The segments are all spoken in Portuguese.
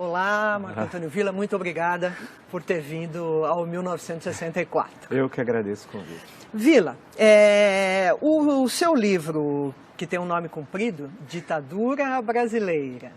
Olá, Marco Antônio Villa, muito obrigada por ter vindo ao 1964. Eu que agradeço o convite. Villa, o seu livro, que tem um nome comprido, Ditadura Brasileira,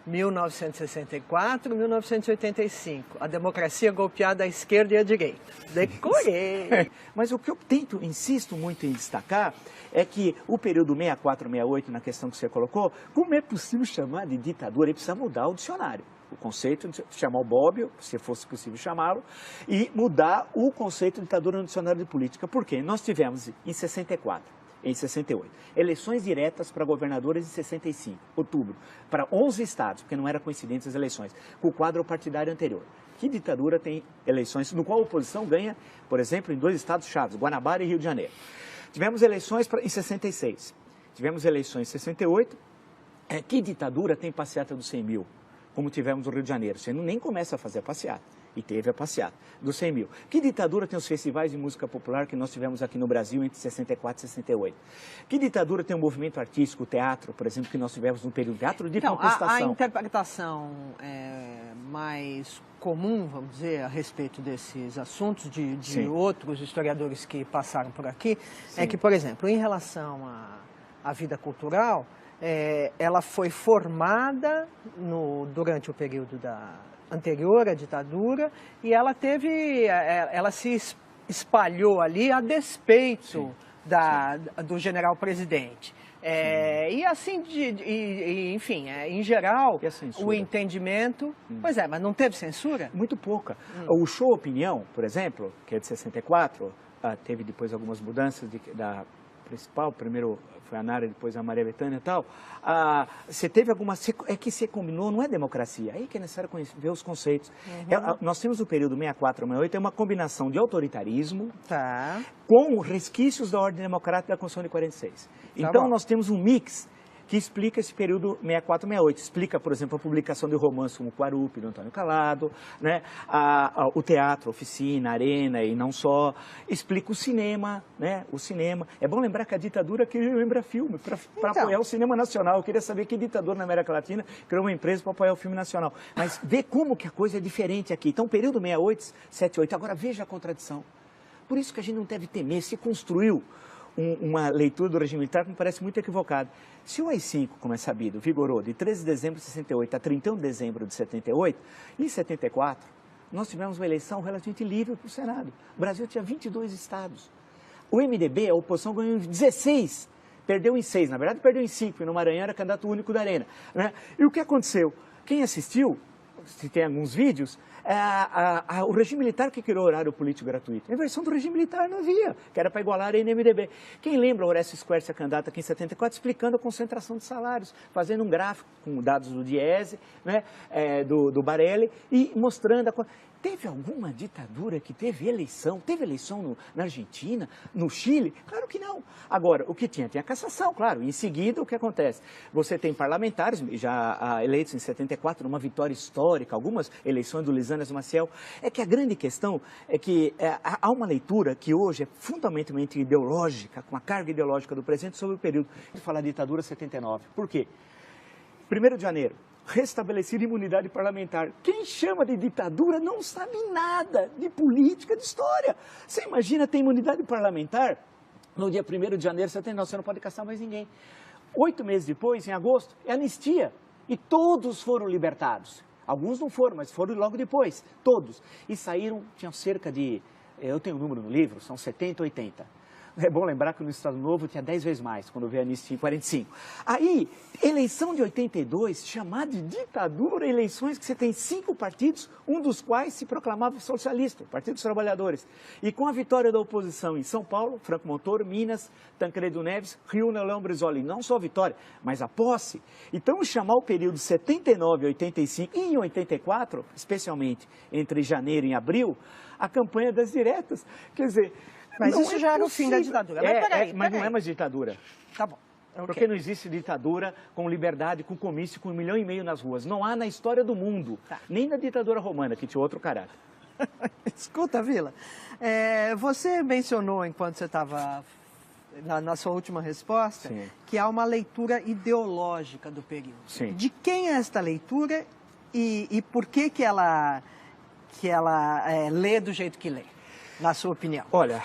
1964-1985, a democracia golpeada à esquerda e à direita. Decorei! Mas o que eu insisto muito em destacar é que o período 64-68, na questão que você colocou, como é possível chamar de ditadura? Ele precisa mudar o dicionário. O conceito de chamar o Bobbio, se fosse possível chamá-lo, e mudar o conceito de ditadura no dicionário de política. Por quê? Nós tivemos em 64, em 68, eleições diretas para governadores em 65, outubro, para 11 estados, porque não era coincidente as eleições, com o quadro partidário anterior. Que ditadura tem eleições no qual a oposição ganha, por exemplo, em 2 estados chaves, Guanabara e Rio de Janeiro. Tivemos eleições em 66, tivemos eleições em 68, que ditadura tem passeata dos 100 mil? Como tivemos no Rio de Janeiro. Você nem começa a fazer a passeata. E teve a passeata dos 100 mil. Que ditadura tem os festivais de música popular que nós tivemos aqui no Brasil entre 64 e 68? Que ditadura tem o movimento artístico, o teatro, por exemplo, que nós tivemos no período teatro de contestação? A interpretação mais comum, vamos dizer, a respeito desses assuntos de outros historiadores que passaram por aqui, é que, por exemplo, em relação à vida cultural, ela foi formada durante o período anterior à ditadura e ela se espalhou ali a despeito do general-presidente. E assim, enfim, em geral, o entendimento... Pois é, mas não teve censura? Muito pouca. O Show Opinião, por exemplo, que é de 64, teve depois algumas mudanças da principal, primeiro foi a Nara, depois a Maria Bethânia e tal, você teve algumas... É que você combinou, não é democracia, aí que é necessário ver os conceitos. Nós temos o período 64-68, é uma combinação de autoritarismo com resquícios da ordem democrática da Constituição de 46. Então nós temos um mix que explica esse período 64-68. Explica, por exemplo, a publicação de romances como Quarupi, do Antônio Calado, né? O teatro, a oficina, a arena e não só. Explica o cinema, né? O cinema. É bom lembrar que a ditadura queria lembrar filme, para apoiar o cinema nacional. Eu queria saber que ditador na América Latina criou uma empresa para apoiar o filme nacional. Mas vê como que a coisa é diferente aqui. Então, período 68, 78. Agora, veja a contradição. Por isso que a gente não deve temer. Se construiu uma leitura do regime militar que me parece muito equivocada. Se o AI-5, como é sabido, vigorou de 13 de dezembro de 68 a 31 de dezembro de 78, em 74, nós tivemos uma eleição relativamente livre para o Senado. O Brasil tinha 22 estados. O MDB, a oposição, ganhou em 16, perdeu em 6. Na verdade, perdeu em 5, e no Maranhão era candidato único da Arena. Né? E o que aconteceu? Quem assistiu, se tem alguns vídeos, o regime militar que criou o horário político gratuito. A versão do regime militar não havia, que era para igualar a Arena e MDB. Quem lembra o Horácio Squercia, candidato aqui em 74, explicando a concentração de salários, fazendo um gráfico com dados do Diese, né, do Barelli, e mostrando Teve alguma ditadura que teve eleição? Teve eleição na Argentina, no Chile? Claro que não. Agora, o que tinha? Tinha cassação, claro. Em seguida, o que acontece? Você tem parlamentares, já eleitos em 74, numa vitória histórica, algumas eleições do Lisânias Maciel. É que a grande questão é que há uma leitura que hoje é fundamentalmente ideológica, com a carga ideológica do presente, sobre o período de falar ditadura 79. Por quê? 1º de janeiro. Restabelecida imunidade parlamentar. Quem chama de ditadura não sabe nada de política, de história. Você imagina ter imunidade parlamentar no dia 1º de janeiro de 79, você não pode caçar mais ninguém. 8 meses depois, em agosto, é anistia. E todos foram libertados. Alguns não foram, mas foram logo depois. Todos. E saíram, tinham cerca de, eu tenho o número no livro, são 70, 80. É bom lembrar que no Estado Novo tinha 10 vezes mais, quando veio a anistia em 45. Aí, eleição de 82, chamada de ditadura, eleições que você tem 5 partidos, um dos quais se proclamava socialista, o Partido dos Trabalhadores. E com a vitória da oposição em São Paulo, Franco Montoro, Minas, Tancredo Neves, Rio, Leão Brizola, não só a vitória, mas a posse. Então, chamar o período 79 a 85 e em 84, especialmente entre janeiro e abril, a campanha das diretas. Quer dizer... Mas não isso já era o fim da ditadura. Mas não é mais ditadura. Tá bom. Okay. Porque não existe ditadura com liberdade, com comício, com 1,5 milhão nas ruas. Não há na história do mundo. Tá. Nem na ditadura romana, que tinha outro caráter. Escuta, Villa, você mencionou, enquanto você estava na sua última resposta, que há uma leitura ideológica do período. Sim. De quem é esta leitura E por que ela lê do jeito que lê, na sua opinião? Olha,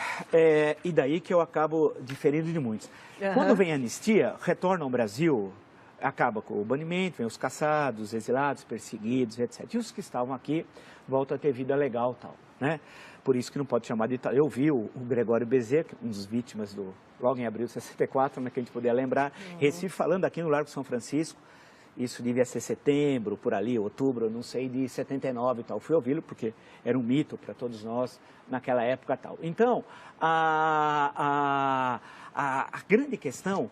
e daí que eu acabo diferindo de muitos. Quando vem a anistia, retorna ao Brasil, acaba com o banimento, vem os caçados, exilados, perseguidos, etc. E os que estavam aqui voltam a ter vida legal e tal, né? Por isso que não pode chamar de ditadura. Eu vi o Gregório Bezerra, um dos vítimas logo em abril de 64, né, que a gente podia lembrar, Recife, falando aqui no Largo São Francisco. Isso devia ser setembro, por ali, outubro, não sei, de 79 e tal. Fui ouvi-lo porque era um mito para todos nós naquela época e tal. Então, a grande questão,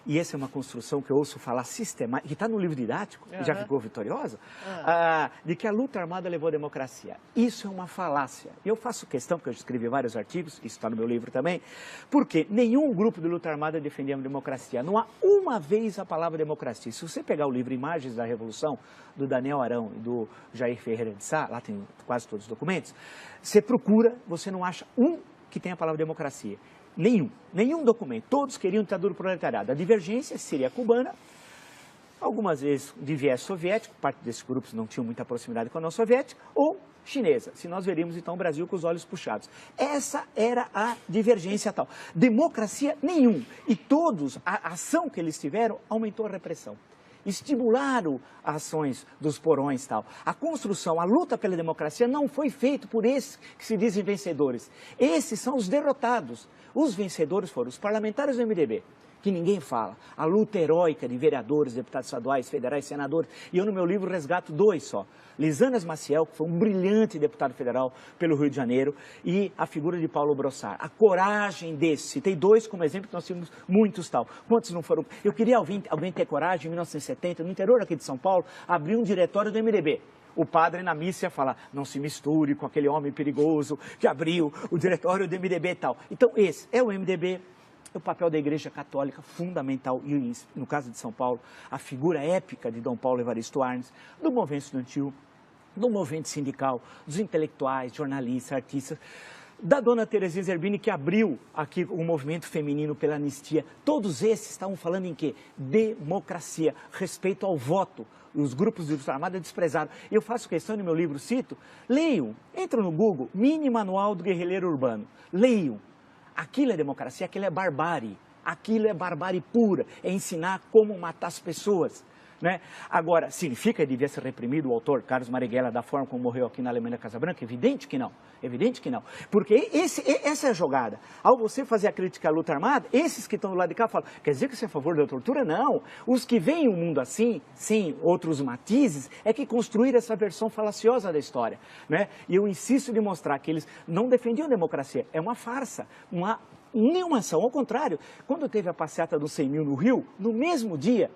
e essa é uma construção que eu ouço falar sistemática, que está no livro didático, e já ficou vitoriosa, de que a luta armada levou à democracia. Isso é uma falácia. Eu faço questão, porque eu escrevi vários artigos, isso está no meu livro também, porque nenhum grupo de luta armada defendia a democracia. Não há uma vez a palavra democracia. Se você pegar o livro Imagens da Revolução, do Daniel Arão e do Jair Ferreira de Sá, lá tem quase todos os documentos, você procura, você não acha um que tenha a palavra democracia. Nenhum documento. Todos queriam ditadura proletariada. A divergência seria cubana, algumas vezes de viés soviético, parte desses grupos não tinham muita proximidade com a União Soviética, ou chinesa, se nós veríamos então o Brasil com os olhos puxados. Essa era a divergência tal. Democracia nenhum. E todos, a ação que eles tiveram aumentou a repressão. Estimularam as ações dos porões e tal. A construção, a luta pela democracia não foi feita por esses que se dizem vencedores. Esses são os derrotados. Os vencedores foram os parlamentares do MDB, que ninguém fala. A luta heróica de vereadores, deputados estaduais, federais, senadores. E eu no meu livro resgato 2 só. Lisanas Maciel, que foi um brilhante deputado federal pelo Rio de Janeiro, e a figura de Paulo Brossard. A coragem desse. Citei 2 como exemplo, que nós tínhamos muitos tal. Quantos não foram? Eu queria alguém ter coragem, em 1970, no interior aqui de São Paulo, abrir um diretório do MDB. O padre na missa ia falar, não se misture com aquele homem perigoso que abriu o diretório do MDB e tal. Então esse é o MDB. O papel da Igreja Católica fundamental, e no caso de São Paulo, a figura épica de Dom Paulo Evaristo Arnes, do movimento estudantil, do movimento sindical, dos intelectuais, jornalistas, artistas, da dona Terezinha Zerbini, que abriu aqui o movimento feminino pela anistia. Todos esses estavam falando em quê? Democracia, respeito ao voto. Os grupos de luta armada desprezaram. Eu faço questão, no meu livro cito, leiam, entram no Google, Mini Manual do Guerrilheiro Urbano, leiam. Aquilo é democracia, aquilo é barbárie, aquilo é barbárie pura, é ensinar como matar as pessoas. Né? Agora, significa que devia ser reprimido o autor Carlos Marighella da forma como morreu aqui na Alemanha Casa Branca? Evidente que não, evidente que não. Porque essa é a jogada. Ao você fazer a crítica à luta armada, esses que estão do lado de cá falam, quer dizer que você é a favor da tortura? Não. Os que veem o mundo assim, sem outros matizes, é que construíram essa versão falaciosa da história. Né? E eu insisto em mostrar que eles não defendiam a democracia. É uma farsa, nenhuma ação. Ao contrário, quando teve a passeata dos 100 mil no Rio, no mesmo dia,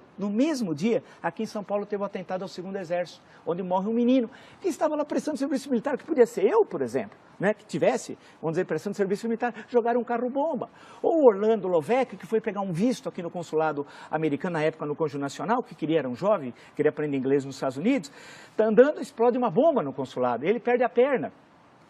aqui em São Paulo teve o atentado ao 2º Exército, onde morre um menino que estava lá prestando serviço militar, que podia ser eu, por exemplo, né, que tivesse, vamos dizer, prestando serviço militar, jogaram um carro-bomba. Ou Orlando Lovec, que foi pegar um visto aqui no consulado americano, na época no Cônjuge Nacional, que era um jovem, queria aprender inglês nos Estados Unidos, está andando, explode uma bomba no consulado, ele perde a perna.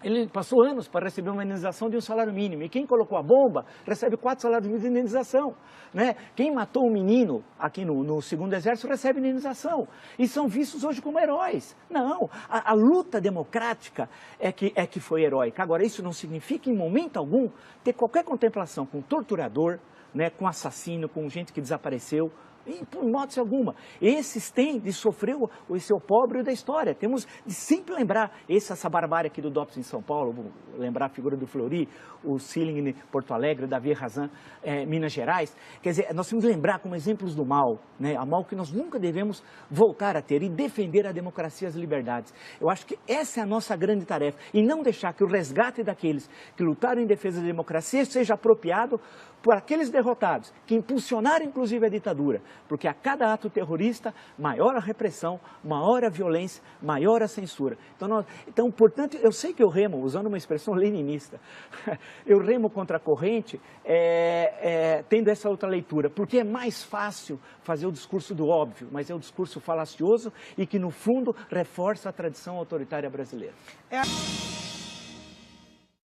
Ele passou anos para receber uma indenização de um salário mínimo. E quem colocou a bomba recebe 4 salários mínimos de indenização. Né? Quem matou um menino aqui no 2º Exército recebe indenização. E são vistos hoje como heróis. Não, a luta democrática é que foi heróica. Agora, isso não significa, em momento algum, ter qualquer contemplação com torturador, né, com assassino, com gente que desapareceu. Em hipótese alguma. Esses têm de sofrer esse opróbrio da história. Temos de sempre lembrar essa barbárie aqui do DOPS em São Paulo, vou lembrar a figura do Fleury, o Sealing em Porto Alegre, o Davi Razan, Minas Gerais. Quer dizer, nós temos de lembrar como exemplos do mal, né? A mal que nós nunca devemos voltar a ter e defender a democracia e as liberdades. Eu acho que essa é a nossa grande tarefa e não deixar que o resgate daqueles que lutaram em defesa da democracia seja apropriado por aqueles derrotados, que impulsionaram inclusive a ditadura, porque a cada ato terrorista, maior a repressão, maior a violência, maior a censura. Então, portanto, eu sei que eu remo, usando uma expressão leninista, eu remo contra a corrente, tendo essa outra leitura, porque é mais fácil fazer o discurso do óbvio, mas é o discurso falacioso e que, no fundo, reforça a tradição autoritária brasileira.